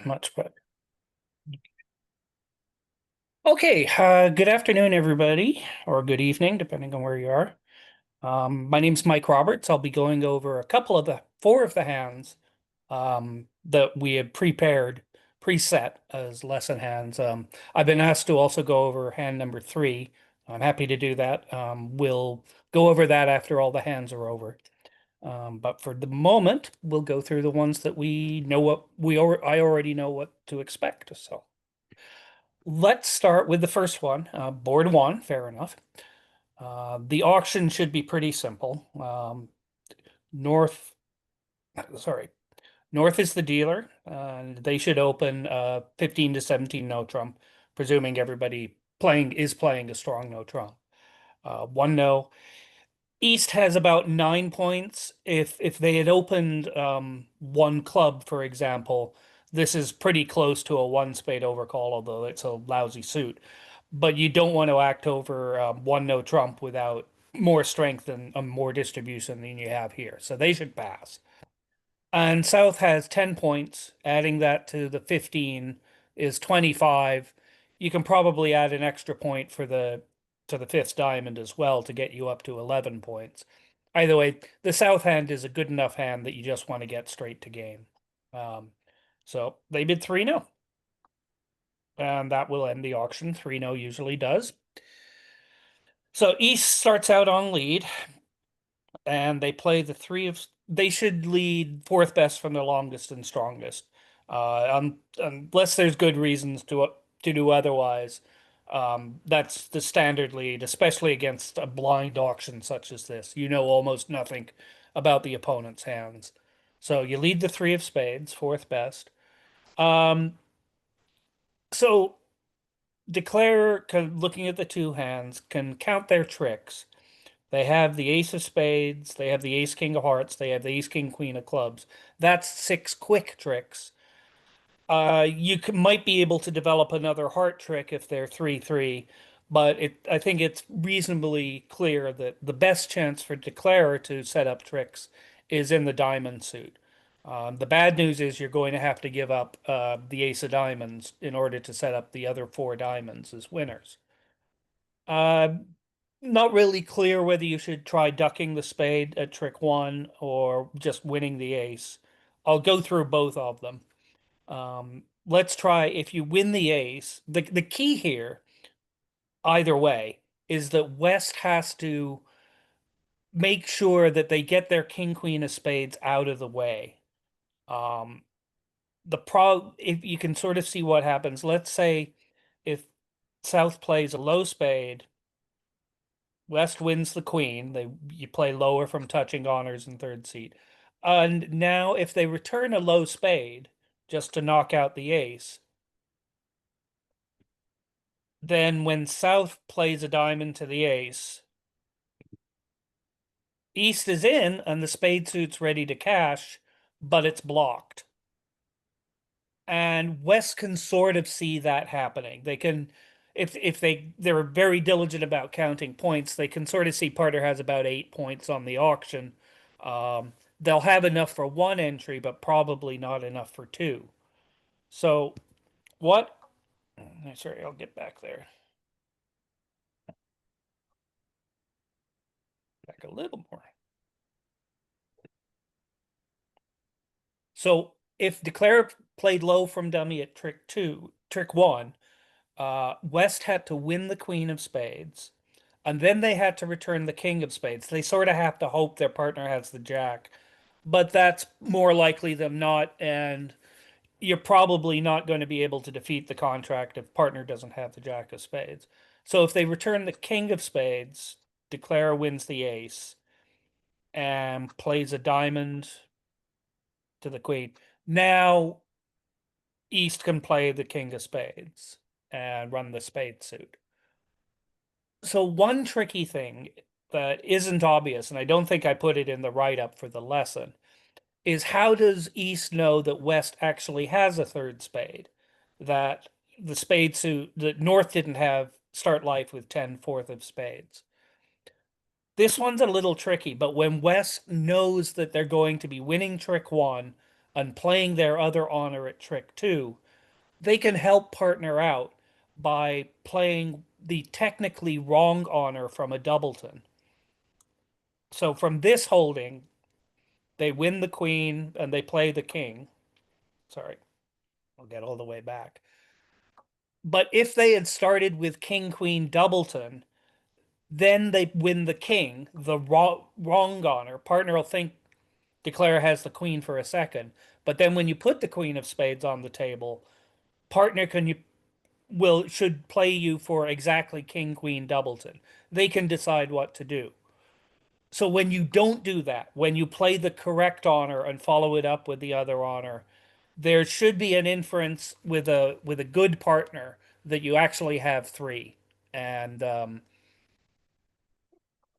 much better. Okay, good afternoon, everybody, or good evening, depending on where you are. My name's Mike Roberts. I'll be going over a couple of the four of the hands that we had preset as lesson hands. I've been asked to also go over hand number three. I'm happy to do that. We'll go over that after all the hands are over. But for the moment, we'll go through the ones that we know I already know what to expect. So. Let's start with the first one, board one, fair enough. The auction should be pretty simple. North, sorry, North is the dealer, and they should open 15 to 17 no trump, presuming everybody playing a strong no trump. One no. East has about 9 points. If they had opened one club, for example, this is pretty close to a one spade overcall, although it's a lousy suit. But you don't want to act over one no trump without more strength and more distribution than you have here. So they should pass. And South has 10 points. Adding that to the 15 is 25. You can probably add an extra point for the to the fifth diamond as well to get you up to 11 points. Either way, the South hand is a good enough hand that you just want to get straight to game. Um, so they bid 3-0. And that will end the auction. 3-0 usually does. So East starts out on lead, and they play the three of. They should lead fourth best from the longest and strongest, unless there's good reasons to do otherwise. That's the standard lead, especially against a blind auction such as this. You know almost nothing about the opponent's hands, so you lead the three of spades, fourth best. Um, so declare, looking at the two hands, can count their tricks. They have the ace of spades, they have the ace king of hearts, they have the ace king queen of clubs. That's six quick tricks. Might be able to develop another heart trick if they're 3-3, but I think it's reasonably clear that the best chance for declarer to set up tricks is in the diamond suit. The bad news is you're going to have to give up the ace of diamonds in order to set up the other four diamonds as winners. Uh, Not really clear whether you should try ducking the spade at trick one or just winning the ace. I'll go through both of them. Let's try if you win the ace. The key here, either way, is that West has to make sure that they get their king queen of spades out of the way. Um, if you can sort of see what happens, let's say if South plays a low spade. West wins the queen. You play lower from touching honors in third seat. And now if they return a low spade just to knock out the ace, then when South plays a diamond to the ace, East is in and the spade suit's ready to cash, but it's blocked. And West can sort of see that happening. They can, if they're very diligent about counting points, they can sort of see Parter has about 8 points on the auction. They'll have enough for one entry, but probably not enough for two. So what? Sorry, I'll get back there. Back a little more. So if Declare played low from dummy at trick one, West had to win the queen of spades, and then they had to return the king of spades. They sort of have to hope their partner has the jack, but that's more likely than not, and you're probably not going to be able to defeat the contract if partner doesn't have the jack of spades. So if they return the king of spades, Declare wins the ace and plays a diamond to the queen. Now East can play the king of spades and run the spade suit. So one tricky thing that isn't obvious, and I don't think I put it in the write-up for the lesson, is how does East know that West actually has a third spade? That the spade suit that North didn't have start life with 10 fourth of spades. This one's a little tricky, but when West knows that they're going to be winning trick one and playing their other honor at trick two, they can help partner out by playing the technically wrong honor from a doubleton. So from this holding, they win the queen and they play the king. Sorry, I'll get all the way back. But if they had started with king queen doubleton, then they win the king, the wrong honor. Partner will think declare has the queen for a second, but then when you put the queen of spades on the table, partner can you will should play you for exactly king queen doubleton. They can decide what to do. So when you don't do that, when you play the correct honor and follow it up with the other honor, there should be an inference with a good partner that you actually have three. And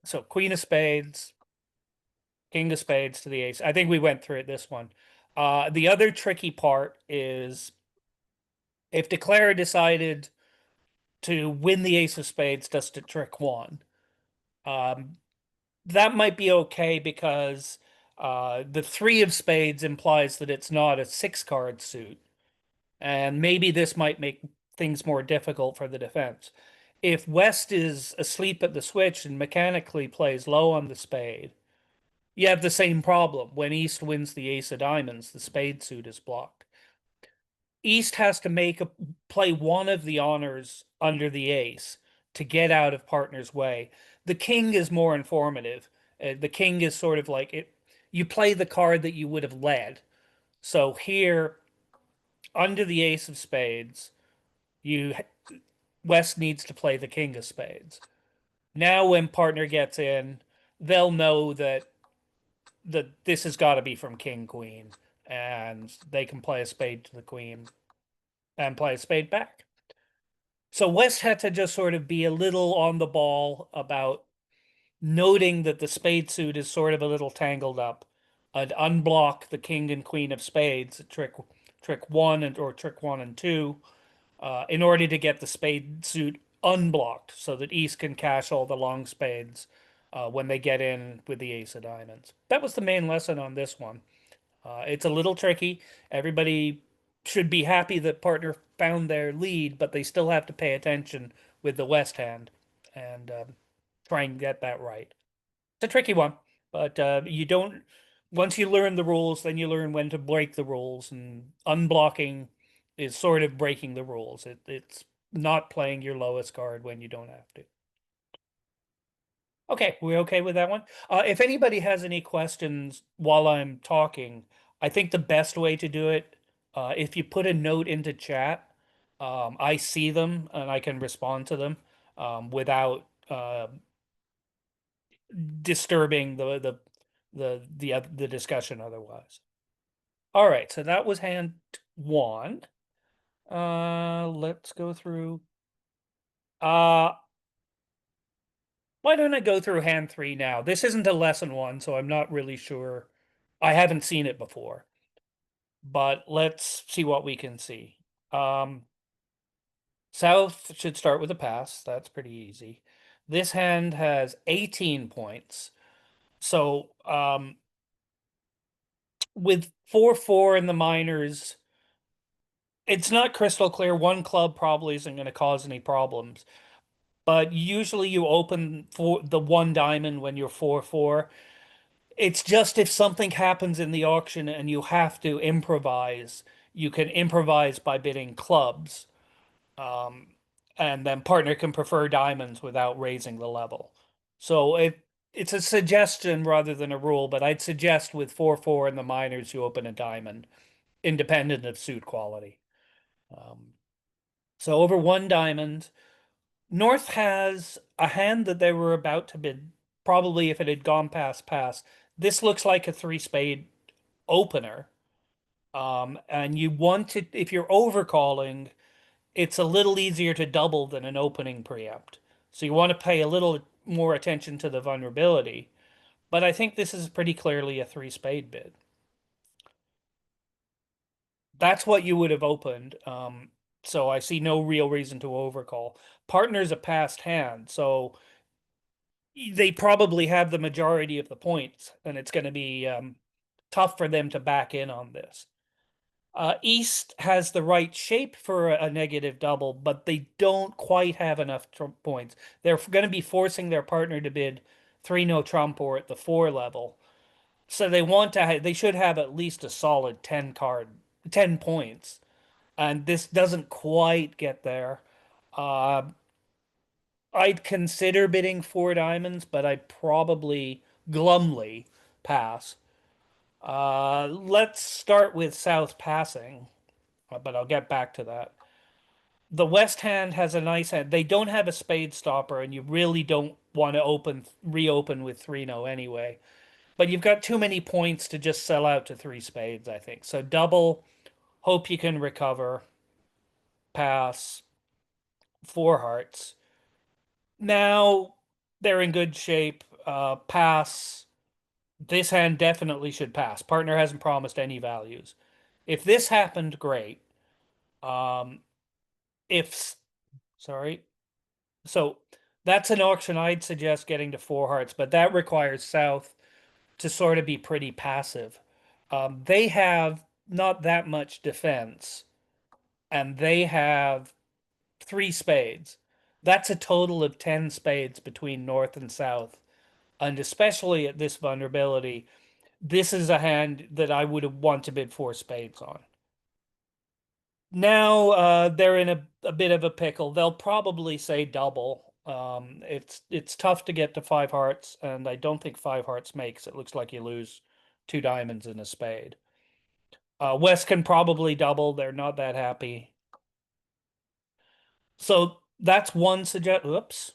so queen of spades, king of spades to the ace. I think we went through it this one. The other tricky part is if declare decided to win the ace of spades just to trick one. Um, that might be okay because the three of spades implies that it's not a six card suit. And maybe this might make things more difficult for the defense. If West is asleep at the switch and mechanically plays low on the spade, you have the same problem. When East wins the ace of diamonds, the spade suit is blocked. East has to play one of the honors under the ace to get out of partner's way. The king is more informative. The king is sort of like it. You play the card that you would have led. So here, under the ace of spades, you West needs to play the king of spades. Now, when partner gets in, they'll know that this has got to be from king queen, and they can play a spade to the queen and play a spade back. So West had to just sort of be a little on the ball about noting that the spade suit is sort of a little tangled up, and unblock the king and queen of spades, trick one or trick one and two, in order to get the spade suit unblocked, so that East can cash all the long spades when they get in with the ace of diamonds. That was the main lesson on this one. It's a little tricky. Everybody should be happy that partner found their lead, but they still have to pay attention with the West hand and try and get that right. It's a tricky one, but you don't. Once you learn the rules, then you learn when to break the rules, and unblocking is sort of breaking the rules. It's not playing your lowest card when you don't have to. Okay, we okay with that one? If anybody has any questions while I'm talking, I think the best way to do it, if you put a note into chat, I see them and I can respond to them without disturbing the discussion otherwise. All right, so that was hand one. Let's go through. Uh, why don't I go through hand three now? This isn't a lesson one, so I'm not really sure. I haven't seen it before, but let's see what we can see. South should start with a pass. That's pretty easy. This hand has 18 points. So with 4-4 in the minors, it's not crystal clear. One club probably isn't going to cause any problems. But usually you open for the one diamond when you're 4-4. It's just if something happens in the auction and you have to improvise, you can improvise by bidding clubs. Um, and then partner can prefer diamonds without raising the level. So it's a suggestion rather than a rule, but I'd suggest with 4-4 in the minors you open a diamond, independent of suit quality. Um, so over one diamond, North has a hand that they were about to bid, probably if it had gone past pass. This looks like a three spade opener. And you want to, if you're overcalling, it's a little easier to double than an opening preempt. So you want to pay a little more attention to the vulnerability. But I think this is pretty clearly a three spade bid. That's what you would have opened. So I see no real reason to overcall. Partner's a passed hand, so they probably have the majority of the points, and it's going to be tough for them to back in on this. East has the right shape for a negative double, but they don't quite have enough trump points. They're going to be forcing their partner to bid three no trump or at the four level. So they should have at least a solid 10 card, 10 points. And this doesn't quite get there. Uh, I'd consider bidding four diamonds, but I'd probably glumly pass. Let's start with South passing, but I'll get back to that. The West hand has a nice hand. They don't have a spade stopper, and you really don't want to reopen with 3-no anyway. But you've got too many points to just sell out to three spades, I think. So double, hope you can recover, pass, four hearts. Now they're in good shape. Pass. This hand definitely should pass. Partner hasn't promised any values. If this happened, great. Um, if, sorry. So that's an auction I'd suggest getting to four hearts, but that requires South to sort of be pretty passive. They have not that much defense, and they have three spades. That's a total of 10 spades between North and South. And especially at this vulnerability, this is a hand that I would want to bid four spades on. Now they're in a bit of a pickle. They'll probably say double. It's tough to get to five hearts, and I don't think five hearts makes. It looks like you lose two diamonds and a spade. West can probably double. They're not that happy. So that's one suggest. Oops.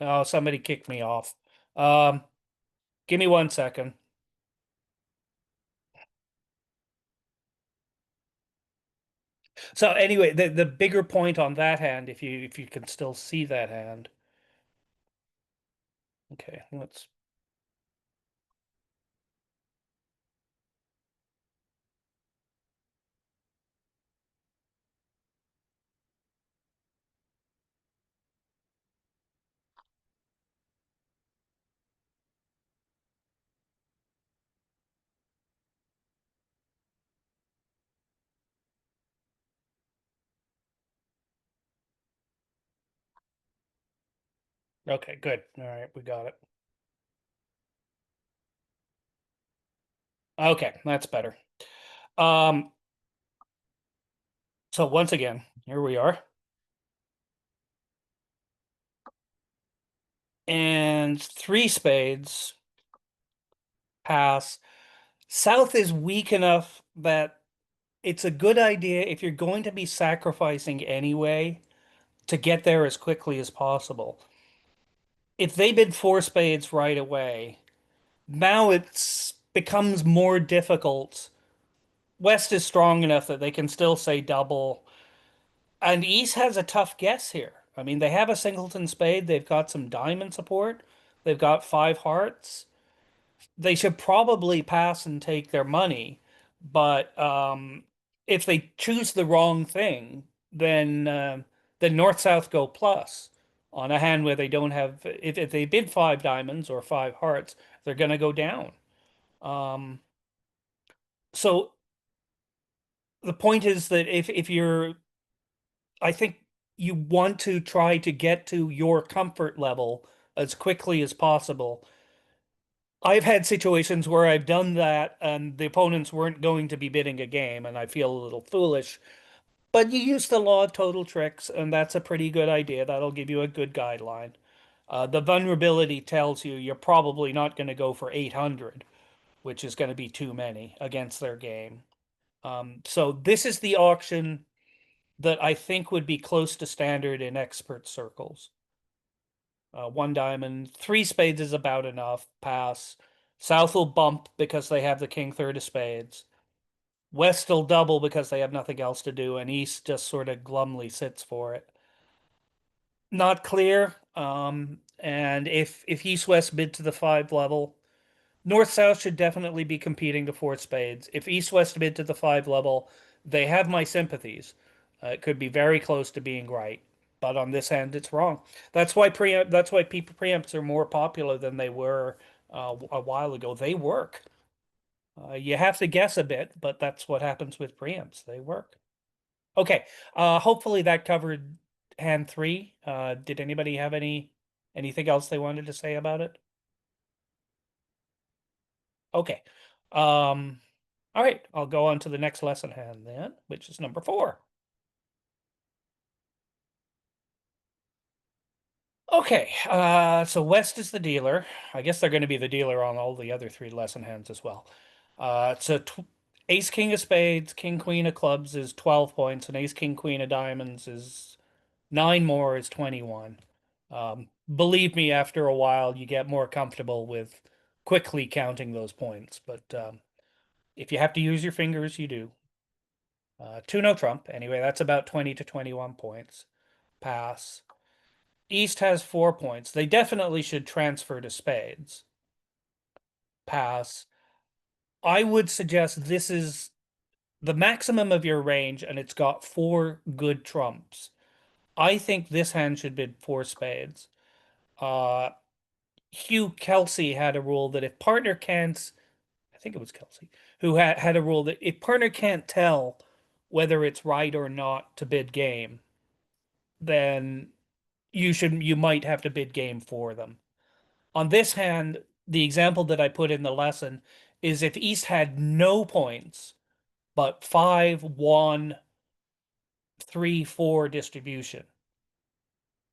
Oh, somebody kicked me off. Um, Give me 1 second. So anyway, the bigger point on that hand, if you can still see that hand. Okay, let's. Okay, good. All right, we got it. Okay, that's better. Um, so once again, here we are. And three spades pass. South is weak enough that it's a good idea if you're going to be sacrificing anyway to get there as quickly as possible. If they bid four spades right away, now it's becomes more difficult. West is strong enough that they can still say double, and East has a tough guess here. I mean, they have a singleton spade, they've got some diamond support, they've got five hearts. They should probably pass and take their money, but if they choose the wrong thing, then North South go plus on a hand where they don't have. If they bid five diamonds or five hearts, they're going to go down. Um, so the point is that if you're, I think you want to try to get to your comfort level as quickly as possible. I've had situations where I've done that and the opponents weren't going to be bidding a game, and I feel a little foolish. But you use the law of total tricks, and that's a pretty good idea. That'll give you a good guideline. The vulnerability tells you you're probably not going to go for 800, which is going to be too many against their game. So this is the auction that I think would be close to standard in expert circles. One diamond, three spades is about enough. Pass. South will bump because they have the king third of spades. West will double because they have nothing else to do, and East just sort of glumly sits for it. Not clear. And if East West bid to the five level, North South should definitely be competing to four spades. If East West bid to the five level, they have my sympathies. It could be very close to being right, but on this hand, it's wrong. That's why people preempts are more popular than they were a while ago. They work. You have to guess a bit, but that's what happens with preempts. They work. Okay. Hopefully that covered hand three. Did anybody have anything else they wanted to say about it? Okay. Um, all right, I'll go on to the next lesson hand then, which is number four. Okay, so West is the dealer. I guess they're going to be the dealer on all the other three lesson hands as well. So Ace King of Spades, King Queen of Clubs is 12 points, and Ace King Queen of Diamonds is nine more is 21. Believe me, after a while, you get more comfortable with quickly counting those points. But if you have to use your fingers, you do. Two no trump. Anyway, that's about 20 to 21 points. Pass. East has 4 points. They definitely should transfer to spades. Pass. I would suggest this is the maximum of your range, and it's got four good trumps. I think this hand should bid four spades. Uh, Hugh Kelsey had a rule that if partner can't, I think it was Kelsey, who had a rule that if partner can't tell whether it's right or not to bid game, then you might have to bid game for them. On this hand, the example that I put in the lesson is if East had no points, but 5, 1, 3, 4 distribution,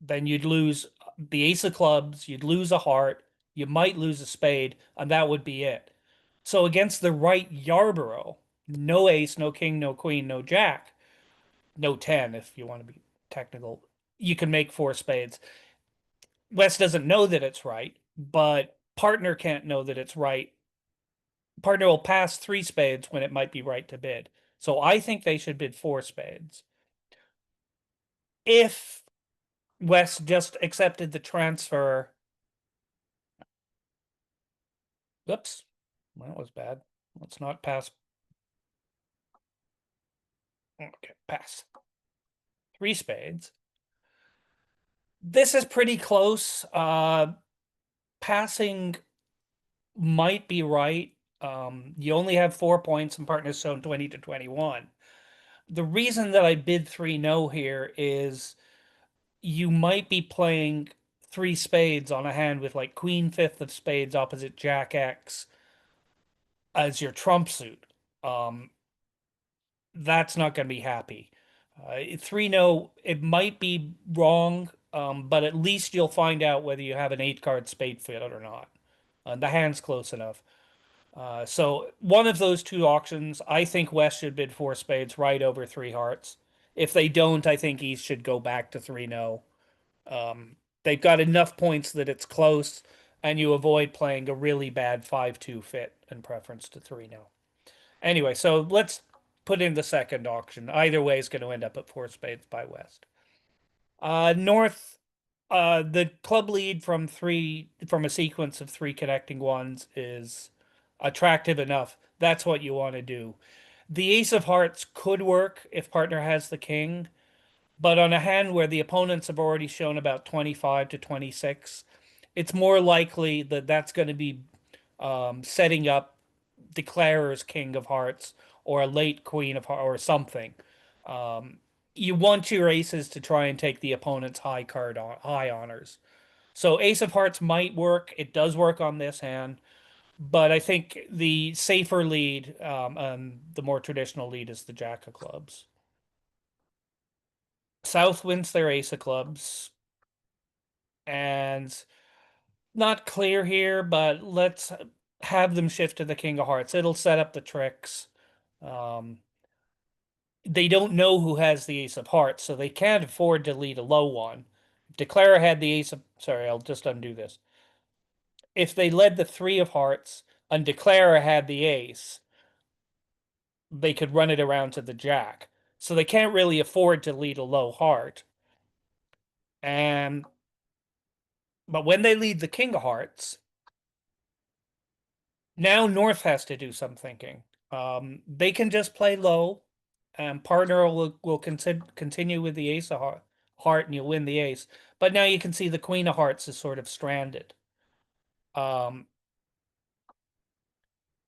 then you'd lose the ace of clubs, you'd lose a heart, you might lose a spade, and that would be it. So against the right Yarborough, no ace, no king, no queen, no jack, no 10 if you want to be technical, you can make four spades. West doesn't know that it's right, but partner can't know that it's right. Partner will pass three spades when it might be right to bid. So I think they should bid four spades. If West just accepted the transfer, oops, that was bad. Let's not pass. Okay, pass. Three spades. This is pretty close. Passing might be right. You only have 4 points and partners shown 20 to 21. The reason that I bid three no here is you might be playing three spades on a hand with like queen fifth of spades opposite jack X as your trump suit. Um, that's not going to be happy. Three no, it might be wrong, but at least you'll find out whether you have an eight card spade fit or not. The hand's close enough. So one of those two auctions, I think West should bid four spades right over three hearts. If they don't, I think East should go back to three no. They've got enough points that it's close, and you avoid playing a really bad 5-2 fit in preference to 3 now. Anyway, so let's put in the second auction. Either way is going to end up at four spades by West. North, the club lead from a sequence of three connecting ones is attractive enough. That's what you want to do. The ace of hearts could work if partner has the king. But on a hand where the opponents have already shown about 25 to 26, it's more likely that that's going to be setting up Declarer's King of Hearts or a late Queen of Hearts or something. You want your aces to try and take the opponent's high honors. So Ace of Hearts might work. It does work on this hand, but I think the safer lead, the more traditional lead, is the Jack of Clubs. South wins their ace of clubs, and not clear here, but let's have them shift to the king of hearts. It'll set up the tricks. Um, they don't know who has the ace of hearts, so they can't afford to lead a low one. If Declarer had the ace of, sorry, I'll just undo this. If they led the three of hearts and Declarer had the ace, they could run it around to the jack. So they can't really afford to lead a low heart. And but when they lead the king of hearts, now North has to do some thinking. They can just play low, and partner will continue with the ace of heart, and you'll win the ace. But now you can see the queen of hearts is sort of stranded. Um,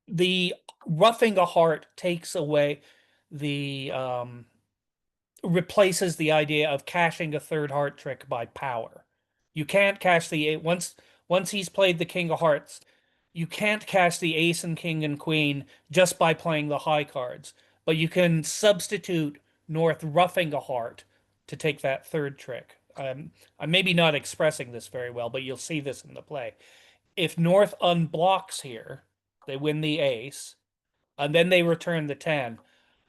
the roughing a heart takes away the replaces the idea of cashing a third heart trick by power. You can't cash the eight once he's played the king of hearts. You can't cash the ace and king and queen just by playing the high cards, but you can substitute North roughing a heart to take that third trick. I'm maybe not expressing this very well, but you'll see this in the play. If North unblocks here, they win the ace, and then they return the 10.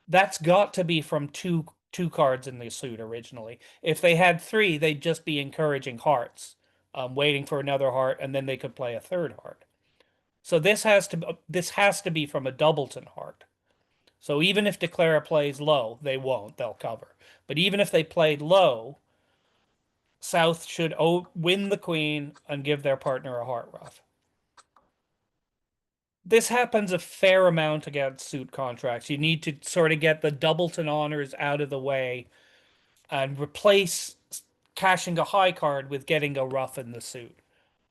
That's got to be from two cards in the suit originally. If they had three, they'd just be encouraging hearts, waiting for another heart, and then they could play a third heart. So this has to be from a Doubleton heart. So even if Declara plays low, they won't, they'll cover. But even if they played low, South should win the queen and give their partner a heart ruff. This happens a fair amount against suit contracts. You need to sort of get the Doubleton honors out of the way and replace cashing a high card with getting a ruff in the suit.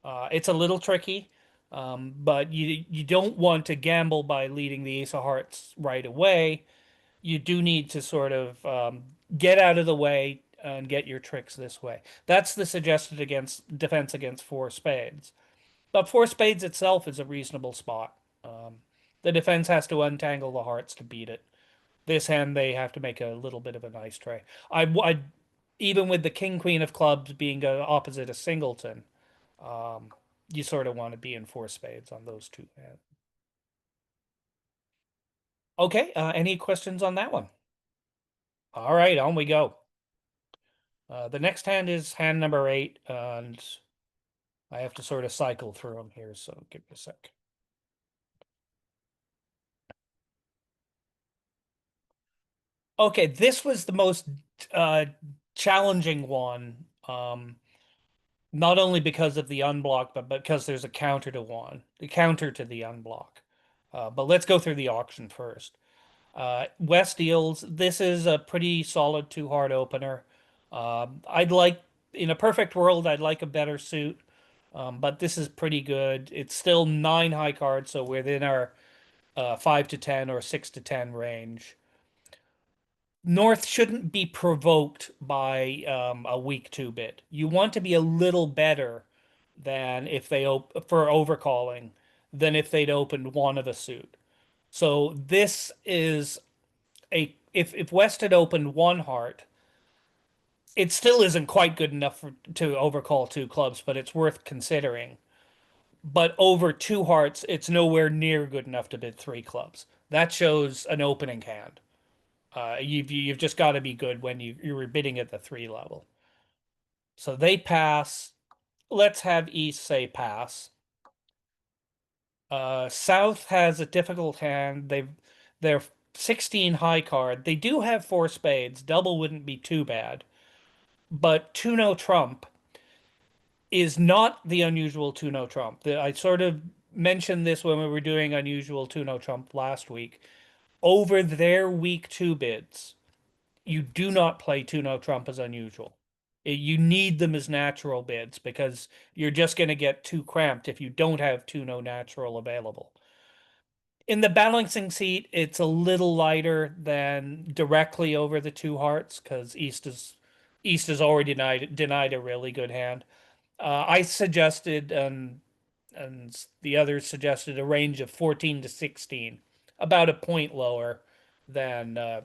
It's a little tricky, but you don't want to gamble by leading the ace of hearts right away. You do need to sort of get out of the way and get your tricks this way. That's the suggested against defense against four spades. But four spades itself is a reasonable spot. The defense has to untangle the hearts to beat it. This hand they have to make a little bit of a nice tray. I even with the king queen of clubs being opposite a singleton, um, you sort of want to be in four spades on those two hands. Okay, any questions on that one? All right, on we go. The next hand is hand number 8, and I have to sort of cycle through them here, so give me a sec. Okay, this was the most uh, challenging one, not only because of the unblock, but because there's a counter to one, the counter to the unblock. But let's go through the auction first. West deals. This is a pretty solid two heart opener. I'd like, in a perfect world, I'd like a better suit, but this is pretty good. It's still 9 high cards, so within our 5 to 10 or 6 to 10 range. North shouldn't be provoked by a weak 2-bit. You want to be a little better than if they for overcalling than if they'd opened one of a suit. So this is if West had opened one heart, it still isn't quite good enough to overcall 2 clubs, but it's worth considering. But over 2 hearts, it's nowhere near good enough to bid 3 clubs. That shows an opening hand. You've just got to be good when you're bidding at the 3 level. So they pass. Let's have East say pass. South has a difficult hand. They're 16 high card. They do have 4 spades. Double wouldn't be too bad. But 2 no trump is not the unusual 2 no trump. I sort of mentioned this when we were doing unusual 2 no trump last week. Over their week 2 bids, you do not play 2 no trump as unusual. You need them as natural bids because you're just going to get too cramped if you don't have 2 no natural available. In the balancing seat, it's a little lighter than directly over the 2 hearts because East is already denied a really good hand. I suggested and the others suggested a range of 14 to 16, about a point lower than a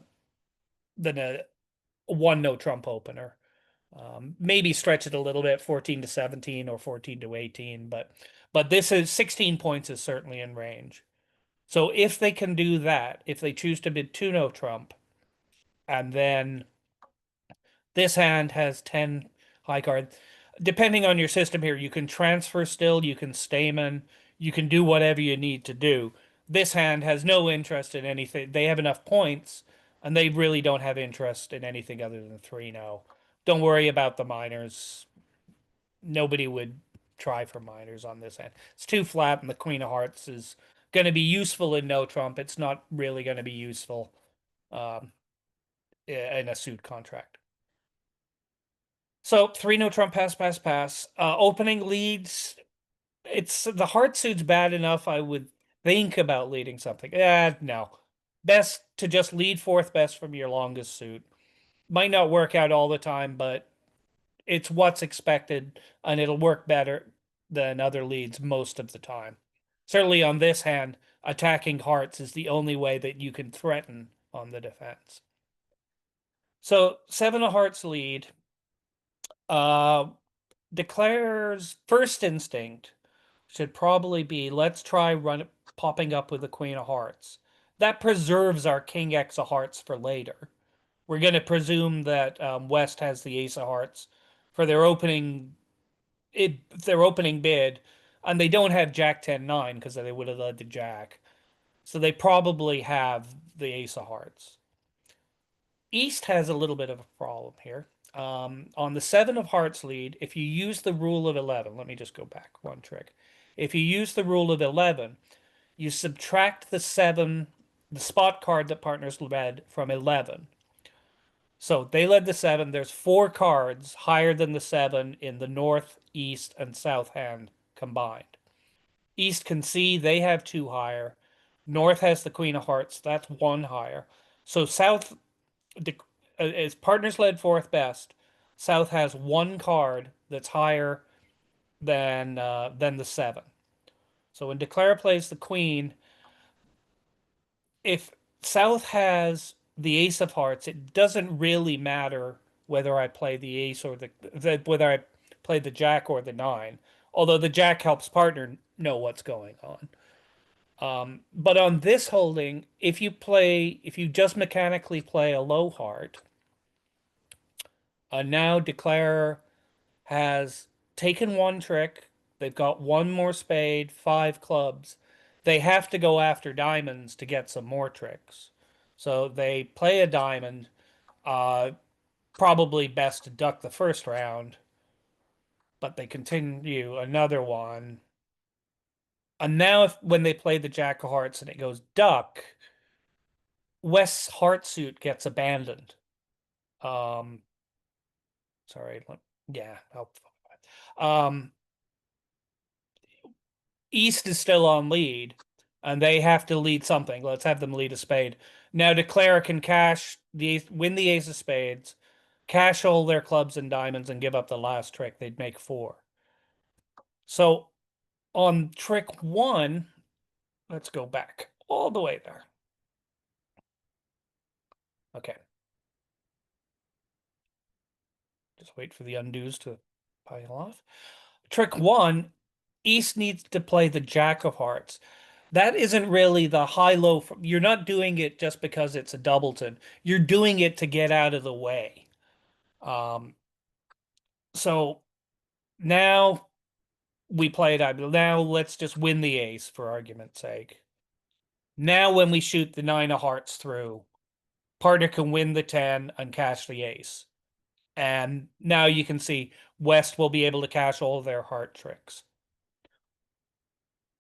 one no trump opener. Maybe stretch it a little bit, 14 to 17 or 14 to 18, but this is 16 points is certainly in range. So if they can do that, if they choose to bid 2 no trump, and then this hand has 10 high card, depending on your system here, you can transfer still, you can stamen, you can do whatever you need to do. This hand has no interest in anything. They have enough points, and they really don't have interest in anything other than 3 no. Don't worry about the minors. Nobody would try for minors on this hand. It's too flat, and the Queen of Hearts is going to be useful in no trump. It's not really going to be useful um, in a suit contract. So 3 no trump pass pass pass. Opening leads. It's the heart suit's bad enough. I would think about leading something. No. Best to just lead fourth best from your longest suit. Might not work out all the time, but it's what's expected, and it'll work better than other leads most of the time. Certainly on this hand, attacking hearts is the only way that you can threaten on the defense. So seven of hearts lead uh, declares first instinct should probably be let's try popping up with the queen of hearts. That preserves our king X of hearts for later. We're going to presume that West has the ace of hearts for their opening bid, and they don't have Jack 10-9 because they would have led the Jack. So they probably have the ace of hearts. East has a little bit of a problem here. On the seven of hearts lead, if you use the rule of 11, let me just go back one trick. If you use the rule of 11, you subtract the seven, the spot card that partners led from 11. So they led the seven. There's four cards higher than the seven in the north, east, and south hand combined. East can see they have two higher. North has the queen of hearts. That's one higher. So south is partners led fourth best. South has one card that's higher than the seven. So when Declare plays the queen, if South has the ace of hearts, it doesn't really matter whether I play the ace or whether I play the jack or the nine. Although the jack helps partner know what's going on. But on this holding, if you just mechanically play a low heart, now Declare has taken one trick. They've got one more spade, five clubs. They have to go after diamonds to get some more tricks. So they play a diamond. Uh, Probably best to duck the first round, but they continue another one. And now, when they play the Jack of Hearts and it goes duck, West's heart suit gets abandoned. Um, sorry, yeah. Um, East is still on lead, and they have to lead something. Let's have them lead a spade. Now Declare can win the ace of spades, cash all their clubs and diamonds, and give up the last trick. They'd make four. So on trick one, let's go back all the way there. Okay. Just wait for the undos to pile off. Trick one, East needs to play the Jack of Hearts. That isn't really the high-low. You're not doing it just because it's a doubleton. You're doing it to get out of the way. Um, so now we play it. Now let's just win the ace for argument's sake. Now when we shoot the nine of hearts through, partner can win the 10 and cash the ace. And now you can see West will be able to cash all their heart tricks.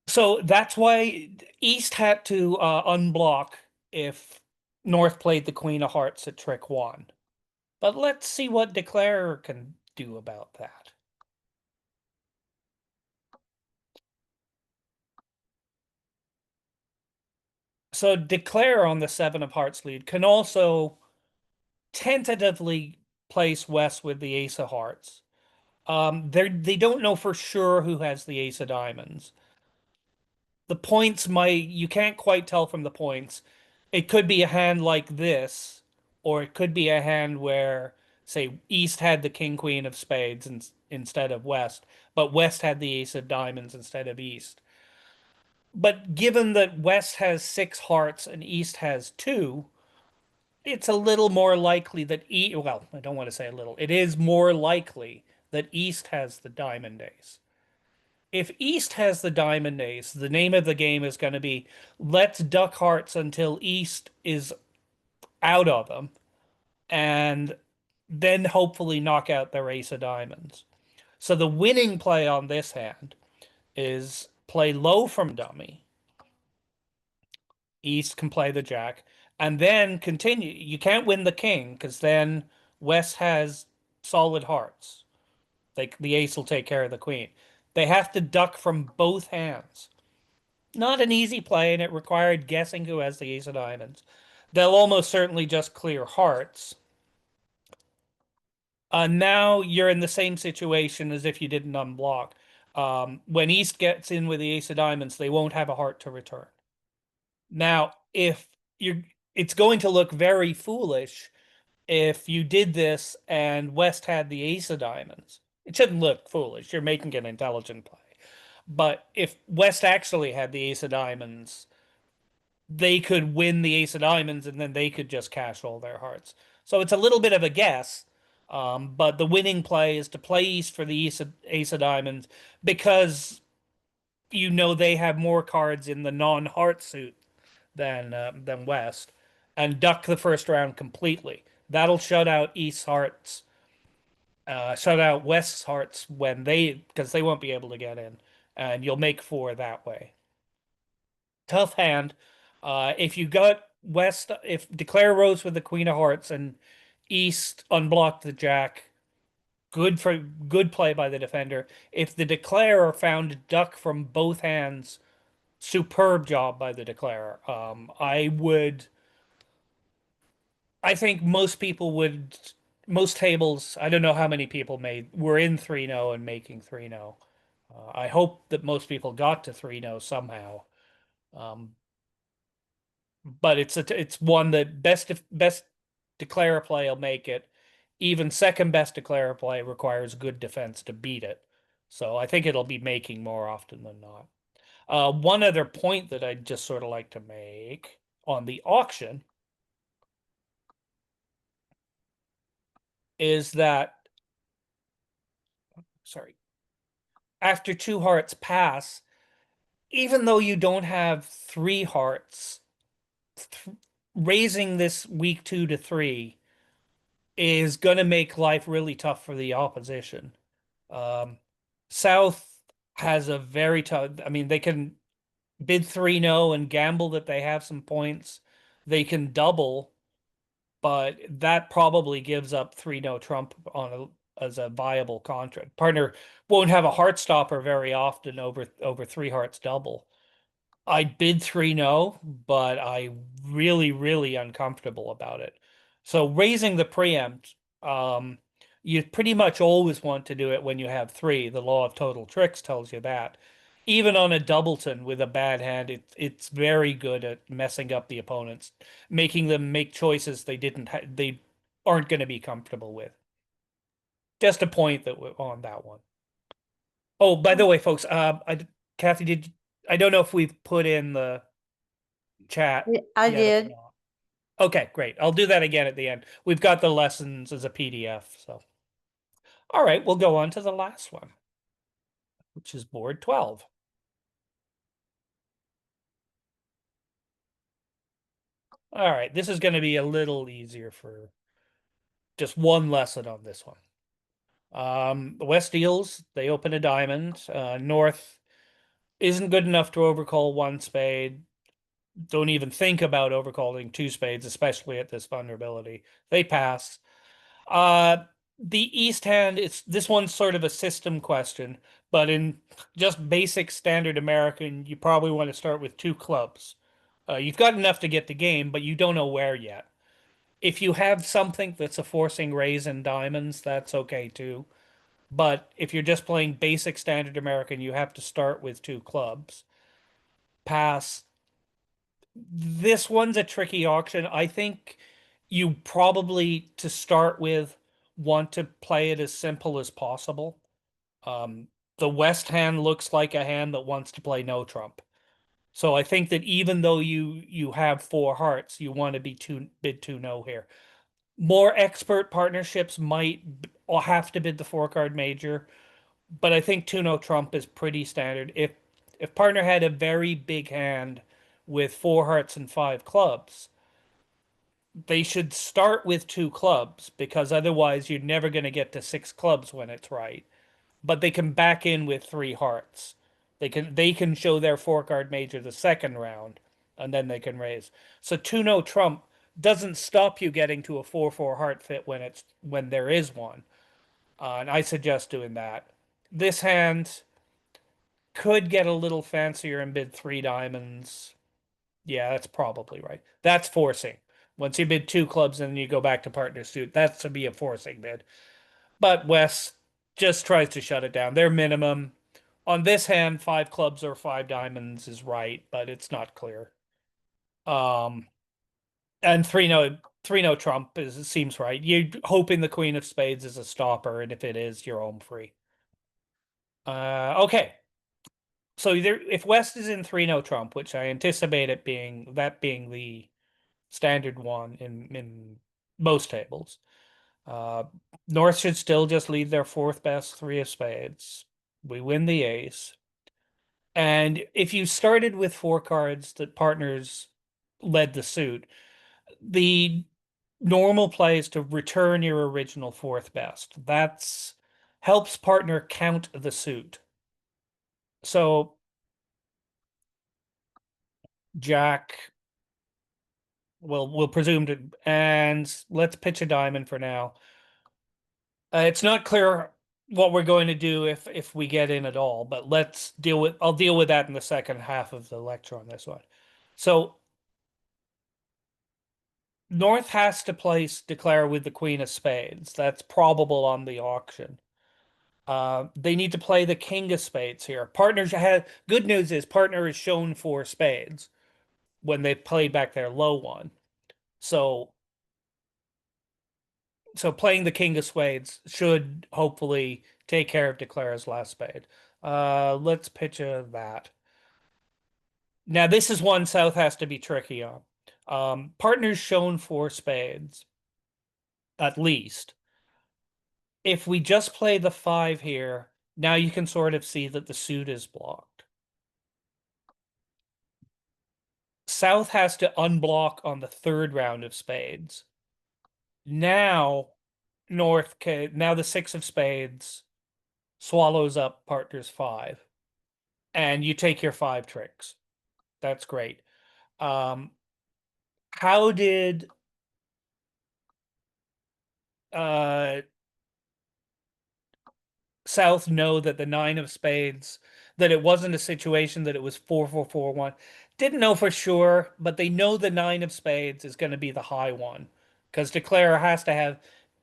So that's why East had to unblock if North played the Queen of Hearts at trick one. But let's see what Declare can do about that. So Declare on the Seven of Hearts lead can also tentatively place West with the Ace of Hearts. They don't know for sure who has the Ace of Diamonds. The points might, you can't quite tell from the points. It could be a hand like this, or it could be a hand where, say, East had the King Queen of Spades instead of West, but West had the Ace of Diamonds instead of East. But given that West has six hearts and East has two, it's a little more likely that well, I don't want to say a little, it is more likely that East has the Diamond Ace. If East has the Diamond Ace, the name of the game is going to be let's duck hearts until East is out of them, and then hopefully knock out their Ace of Diamonds. So the winning play on this hand is play low from dummy. East can play the Jack, and then continue. You can't win the King because then West has solid hearts. The Ace will take care of the Queen. They have to duck from both hands. Not an easy play, and it required guessing who has the ace of diamonds. They'll almost certainly just clear hearts. Now you're in the same situation as if you didn't unblock. When East gets in with the ace of diamonds, they won't have a heart to return. Now, if you're, it's going to look very foolish if you did this and West had the ace of diamonds. It shouldn't look foolish. You're making an intelligent play. But if West actually had the ace of diamonds, they could win the ace of diamonds and then they could just cash all their hearts. So it's a little bit of a guess. But the winning play is to play East for the ace of diamonds because you know they have more cards in the non-heart suit than West, and duck the first round completely. That'll shut out East's hearts, shut out West's hearts when because they won't be able to get in, and you'll make four that way. Tough hand. If you got West, if Declare rose with the Queen of Hearts and East unblocked the Jack, good play by the defender. If the Declarer found duck from both hands, superb job by the Declarer. I think most people would, most tables, I don't know how many people were in 3-0 and making 3-0. I hope that most people got to 3-0 somehow. Um, but it's one that best declare play will make it. Even second best declare play requires good defense to beat it. So I think it'll be making more often than not. One other point that I'd just sort of like to make on the auction is that, sorry, after two hearts pass, even though you don't have three hearts, th raising this week 2 to 3 is going to make life really tough for the opposition. Um, South has a very tough, I mean, they can bid 3-0 and gamble that they have some points. They can double, but that probably gives up 3-0 Trump as a viable contract. Partner won't have a heart stopper very often over three hearts double. I bid 3-0, but I really uncomfortable about it. So raising the preempt, you pretty much always want to do it when you have three. The law of total tricks tells you that. Even on a doubleton with a bad hand, it's very good at messing up the opponents, making them make choices they aren't going to be comfortable with. Just a point that on that one. Oh, by the way, folks, Kathy, I don't know if we've put in the chat I yet or did. not. Okay, great. I'll do that again at the end. We've got the lessons as a PDF, so. All right, we'll go on to the last one, which is board 12. All right, this is going to be a little easier for just one lesson on this one. The West Eels, they open a diamond. North isn't good enough to overcall one spade. Don't even think about overcalling two spades, especially at this vulnerability. They pass. Uh, the East hand, this one's sort of a system question, but in just basic standard American, you probably want to start with two clubs. You've got enough to get the game, but you don't know where yet. If you have something that's a forcing raise in diamonds, that's okay too. But if you're just playing basic standard American, you have to start with two clubs. Pass. This one's a tricky auction. I think you probably, to start with, want to play it as simple as possible. The West hand looks like a hand that wants to play no trump. So I think that even though you have four hearts, you want to be bid 2-0 here. More expert partnerships might have to bid the four card major, but I think 2-0 trump is pretty standard. If partner had a very big hand with four hearts and five clubs, they should start with two clubs because otherwise you're never going to get to six clubs when it's right. But they can back in with three hearts. They can show their four card major the second round, and then they can raise. So 2-0 trump doesn't stop you getting to a 4-4 heart fit when there is one. And I suggest doing that. This hand, could get a little fancier and bid three diamonds. Yeah, that's probably right. That's forcing. Once you bid two clubs and then you go back to partner suit, that's to be a forcing bid. But West just tries to shut it down. Their minimum on this hand, five clubs or five diamonds is right, but it's not clear. Um, and three no trump is it seems right. You're hoping the queen of spades is a stopper, and if it is, you're home free. Okay. So either if West is in three no trump, which I anticipate it being that being the standard one in most tables, uh, North should still just lead their fourth best three of spades. We win the ace. And if you started with four cards that partners led the suit, the normal play is to return your original fourth best. That's helps partner count the suit. So Jack we'll presume to, and let's pitch a diamond for now. It's not clear what we're going to do if we get in at all, but I'll deal with that in the second half of the lecture on this one. So North has to place declare with the queen of spades. That's probable on the auction. They need to play the king of spades here. Partners had good news is partner is shown four spades when they played back their low one. So playing the king of spades should hopefully take care of Declare's last spade. Let's pitch that. Now this is one South has to be tricky on. Partners shown four spades, at least. If we just play the five here, now you can sort of see that the suit is blocked. South has to unblock on the third round of spades. Now now the six of spades swallows up partner's five, and you take your five tricks. That's great. Um, how did uh South know that the nine of spades, that it wasn't a situation that it was 4-4-4-1? Didn't know for sure, but they know the nine of spades is going to be the high one because Declare has to have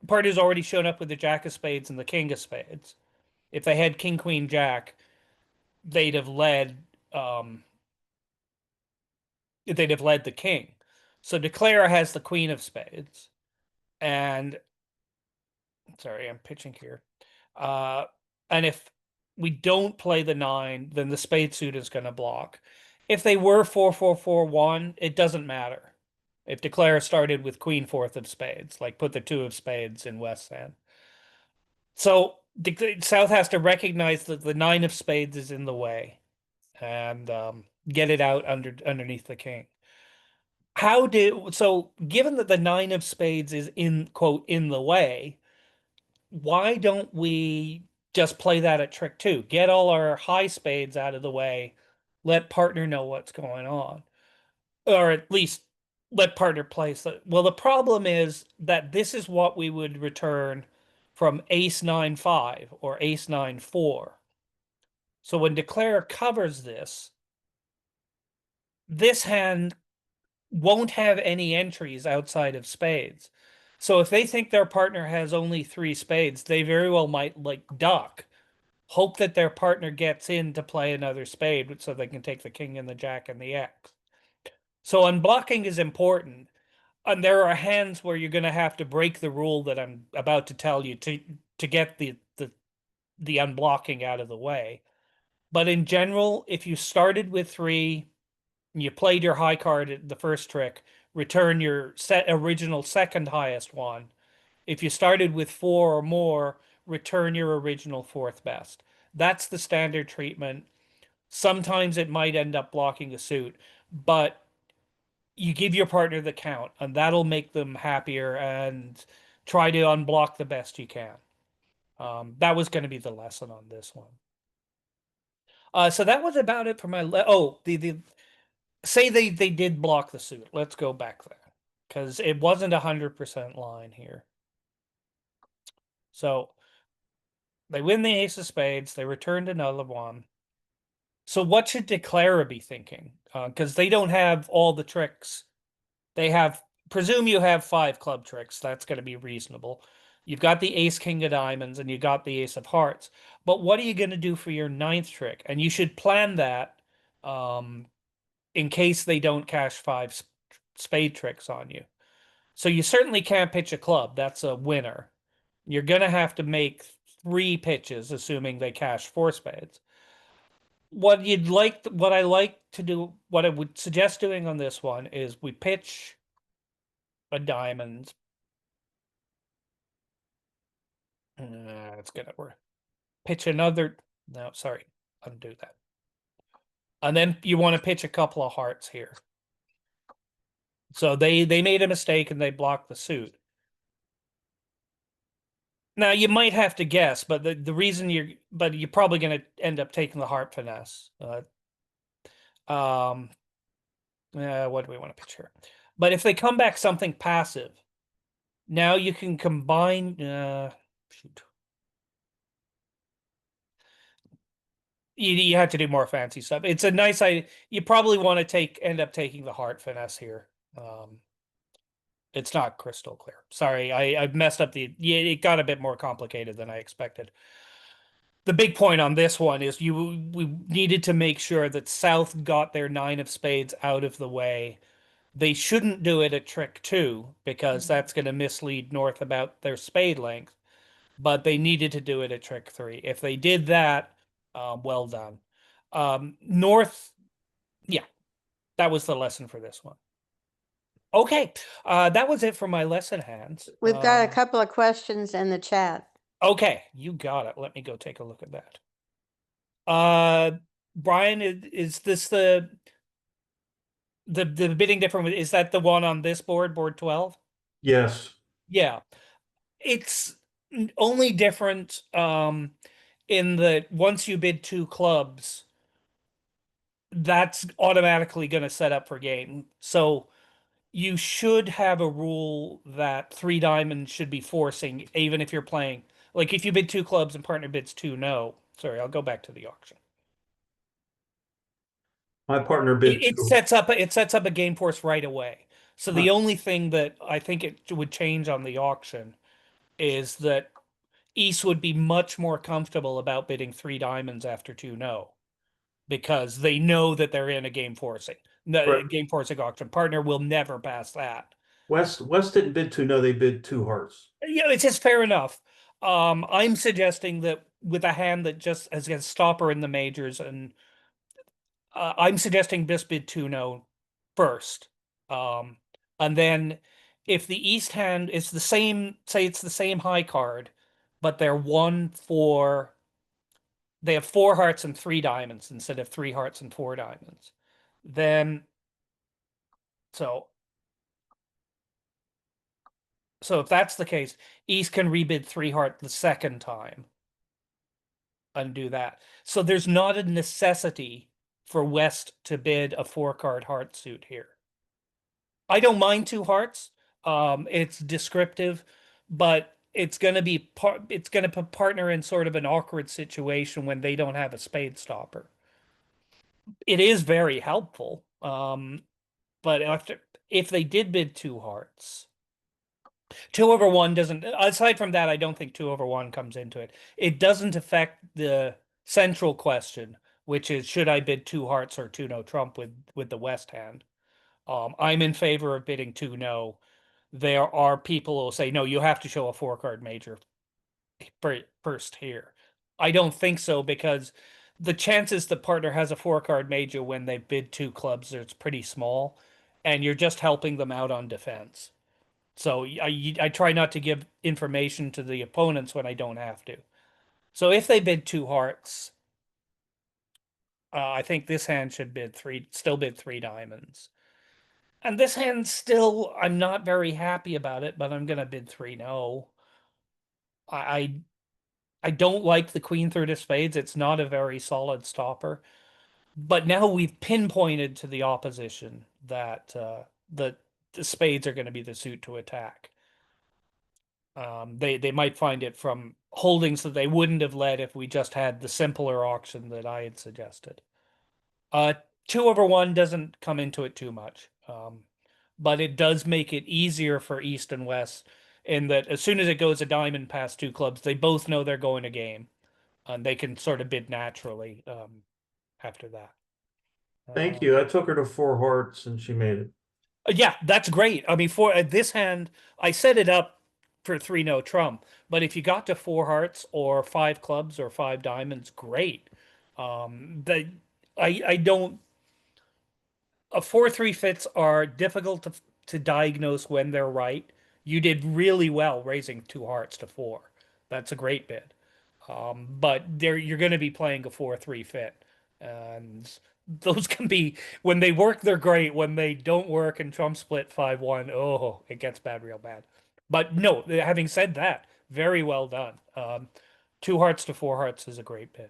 partner's already shown up with the jack of spades and the king of spades. If they had king, queen, jack, they'd have led um they'd have led the king. So Declare has the queen of spades. And sorry, I'm pitching here. Uh, and if we don't play the nine, then the spade suit is going to block. If they were 4-4-4-1, it doesn't matter. If Declare started with queen fourth of spades, like put the two of spades in West hand. So South has to recognize that the nine of spades is in the way and get it out underneath the king. Given that the nine of spades is in quote in the way, why don't we just play that at trick two? Get all our high spades out of the way, let partner know what's going on, or at least let partner place it. Well, the problem is that this is what we would return from ace 9-5 or ace 9-4. So when Declare covers this hand won't have any entries outside of spades. So if they think their partner has only three spades, they very well might like duck, hope that their partner gets in to play another spade so they can take the king and the jack and the X. So unblocking is important. And there are hands where you're going to have to break the rule that I'm about to tell you to get the unblocking out of the way. But in general, if you started with three, and you played your high card at the first trick, return your original second highest one. If you started with four or more, return your original fourth best. That's the standard treatment. Sometimes it might end up blocking a suit, but you give your partner the count, and that'll make them happier and try to unblock the best you can. That was going to be the lesson on this one. So that was about it for my the say they did block the suit. Let's go back there because it wasn't 100% line here. So they win the ace of spades. They returned another one. So what should Declara be thinking? Because they don't have all the tricks. They have, presume you have five club tricks. That's going to be reasonable. You've got the ace king of diamonds and you got the ace of hearts. But what are you going to do for your ninth trick? And you should plan that um, in case they don't cash five spade tricks on you. So you certainly can't pitch a club. That's a winner. You're going to have to make three pitches, assuming they cash four spades. What I like to do, what I would suggest doing on this one is we pitch a diamond. It's gonna work. Pitch another. No, sorry, undo that. And then you want to pitch a couple of hearts here. So they made a mistake and they blocked the suit. Now you might have to guess, but the reason you're probably going to end up taking the heart finesse. Um, what do we want to pitch here? But if they come back something passive, now you can combine. Shoot. You have to do more fancy stuff. It's a nice idea. You probably want to end up taking the heart finesse here. It's not crystal clear. Sorry, I've messed up yeah, it got a bit more complicated than I expected. The big point on this one is we needed to make sure that South got their nine of spades out of the way. They shouldn't do it at trick two because that's going to mislead North about their spade length, but they needed to do it at trick three. If they did that, well done. North, yeah, that was the lesson for this one. Okay, that was it for my lesson hands. We've got a couple of questions in the chat. Okay, you got it. Let me go take a look at that. Brian, is this the bidding different? Is that the one on this board, board 12? Yes. Yeah. It's only different in that once you bid two clubs, that's automatically going to set up for game. So you should have a rule that three diamonds should be forcing, even if you're playing. Like if you bid two clubs and partner bids two, no. Sorry, I'll go back to the auction. My partner bid It two. sets up a game force right away. So the only thing that I think it would change on the auction is that East would be much more comfortable about bidding three diamonds after two no, because they know that they're in a game forcing. The Right. game forcing auction partner will never pass that. West didn't bid two no, they bid two hearts. Yeah, it's just fair enough. I'm suggesting that with a hand that just has a stopper in the majors, and I'm suggesting just bid two no first. And then if the East hand is the same, say it's the same high card, but they're they have four hearts and three diamonds instead of three hearts and four diamonds. Then, so if that's the case, East can rebid three heart the second time and do that. So there's not a necessity for West to bid a four card heart suit here. I don't mind two hearts. It's descriptive, but it's going to be it's going to put partner in sort of an awkward situation when they don't have a spade stopper. It is very helpful. But if they did bid two hearts, 2/1 doesn't, aside from that, I don't think 2/1 comes into it. It doesn't affect the central question, which is should I bid two hearts or two no trump with the West hand? I'm in favor of bidding two no. There are people who will say, no, you have to show a four card major first here. I don't think so, because the chances the partner has a four card major when they bid two clubs, it's pretty small, and you're just helping them out on defense. So I try not to give information to the opponents when I don't have to. So if they bid two hearts, I think this hand should still bid three diamonds. And this hand still, I'm not very happy about it, but I'm gonna bid three no. I don't like the queen through to spades. It's not a very solid stopper. But now we've pinpointed to the opposition that the spades are going to be the suit to attack. They might find it from holdings that they wouldn't have led if we just had the simpler auction that I had suggested. Uh, 2/1 doesn't come into it too much. But it does make it easier for East and West in that as soon as it goes a diamond past two clubs, they both know they're going to game, and they can sort of bid naturally after that. Thank you. I took her to 4 hearts and she made it. Yeah, that's great. I mean, for this hand, I set it up for 3-no trump, but if you got to 4 hearts or 5 clubs or 5 diamonds, great. The I don't 4-3 fits are difficult to diagnose when they're right. You did really well raising 2 hearts to 4. That's a great bid. But there you're going to be playing a 4-3 fit, and those can be when they work, they're great. When they don't work and Trump split 5-1, oh, it gets bad, real bad. But no, having said that, very well done. 2 hearts to 4 hearts is a great bid.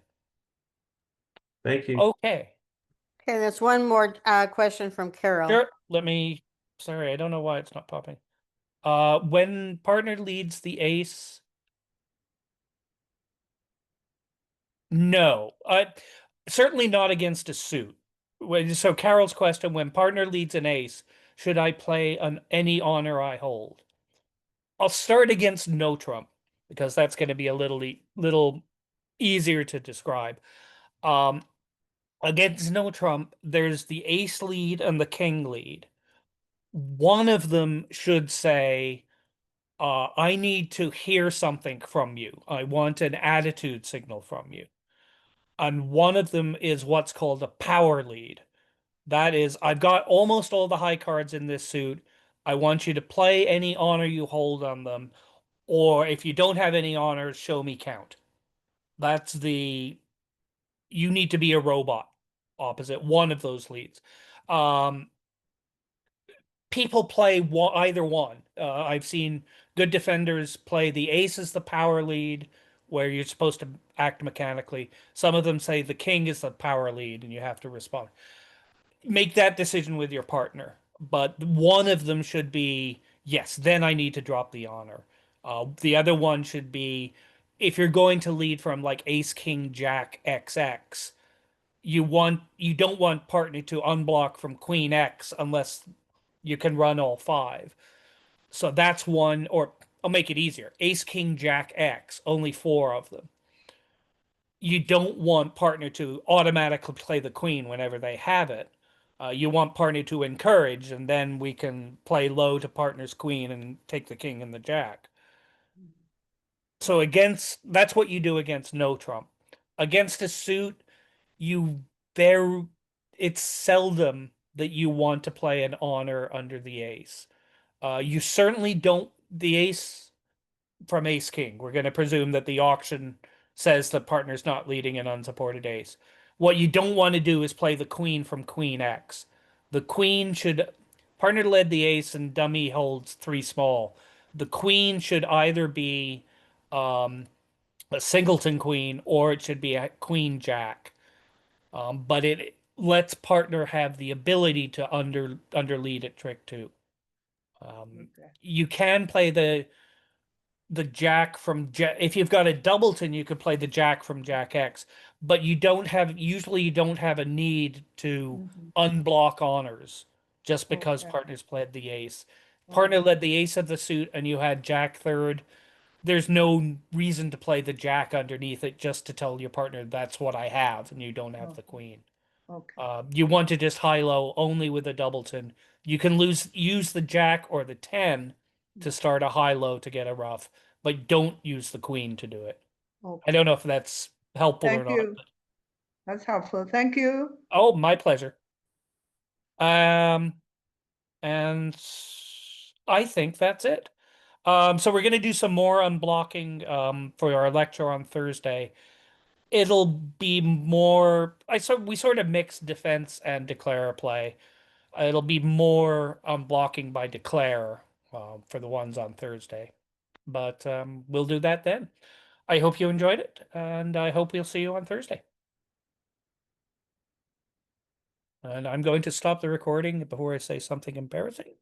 Thank you. Okay. Okay, there's one more question from Carol. Sure. Sorry, I don't know why it's not popping. When partner leads the ace. No. Certainly not against a suit. So Carol's question, when partner leads an ace, should I play on any honor I hold? I'll start against no trump because that's going to be a little easier to describe. Um, Against no trump, there's the ace lead and the king lead. One of them should say, I need to hear something from you. I want an attitude signal from you. And one of them is what's called a power lead. That is, I've got almost all the high cards in this suit. I want you to play any honor you hold on them. Or if you don't have any honors, show me count. That's you need to be a robot opposite one of those leads. Um, People play either one. I've seen good defenders play the ace as the power lead, where you're supposed to act mechanically. Some of them say the king is the power lead and you have to respond. Make that decision with your partner, but one of them should be, yes, then I need to drop the honor. The other one should be, if you're going to lead from like ace, king, jack, XX, you don't want partner to unblock from queen X unless you can run all 5. So that's one, or I'll make it easier. Ace, king, jack, X, only 4 of them. You don't want partner to automatically play the queen whenever they have it. You want partner to encourage, and then we can play low to partner's queen and take the king and the jack. So that's what you do against no trump. Against a suit, you there it's seldom that you want to play an honor under the ace. You certainly don't the ace from ace king. We're going to presume that the auction says the partner's not leading an unsupported ace. What you don't want to do is play the queen from queen X. The queen should partner led the ace and dummy holds 3 small. The queen should either be um, a singleton queen or it should be a queen jack. But it lets partner have the ability to underlead at trick 2. You can play the jack from jack. If you've got a doubleton, you could play the jack from jack X, but you don't have a need to unblock honors just because partners played the ace. Partner led the ace of the suit and you had jack third. There's no reason to play the jack underneath it just to tell your partner that's what I have and you don't have the queen. You want to just high-low only with a doubleton. You can use the jack or the 10 to start a high-low to get a ruff, but don't use the queen to do it. I don't know if that's helpful or Thank not. you. That's helpful. Thank you. Oh, my pleasure. And I think that's it. So we're going to do some more unblocking for our lecture on Thursday. It'll be more. We sort of mix defense and declare play. It'll be more blocking by declare for the ones on Thursday. But we'll do that then. I hope you enjoyed it, and I hope we'll see you on Thursday. And I'm going to stop the recording before I say something embarrassing.